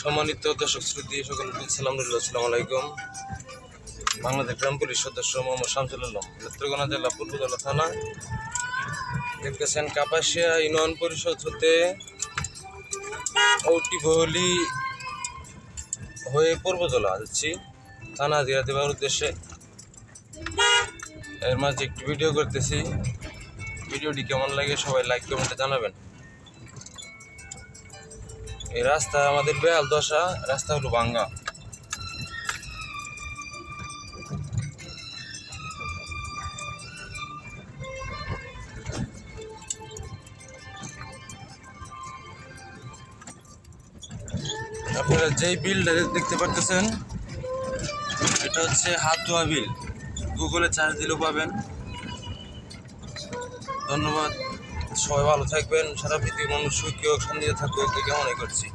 সম্মানিত দর্শক শ্রোতা সকলকে সালাম রইল। আসসালামু আলাইকুম। বাংলাদেশ গ্রাম পুলিশ সদস্য মোহাম্মদ শামসুল আলম, নেত্রকোনা জেলা পূর্বজলা থানা। দেখতেছেন কাপাসিয়া ইউনিয়ন পরিষদ হতে ঔটি বহলি হয়ে পূর্বজলা যাচ্ছি থানা হাজিরা দেওয়ার উদ্দেশ্যে। এর মাঝে একটি ভিডিও করতেছি। ভিডিওটি কেমন লাগে সবাই লাইক কমেন্টে জানাবেন। এই রাস্তা আমাদের বেহাল দশা, রাস্তা হলো ভাঙ্গা। আপনারা যেই বিলটা দেখতে পারতেছেন এটা হচ্ছে হাত ধোয়া বিল। গুগলে সার্চ দিলেও পাবেন। ধন্যবাদ, সবাই ভালো থাকবেন। সারা পৃথিবীর মানুষ সুখী হোক, শান্তিতে থাকুক, এই কামনাই করছি।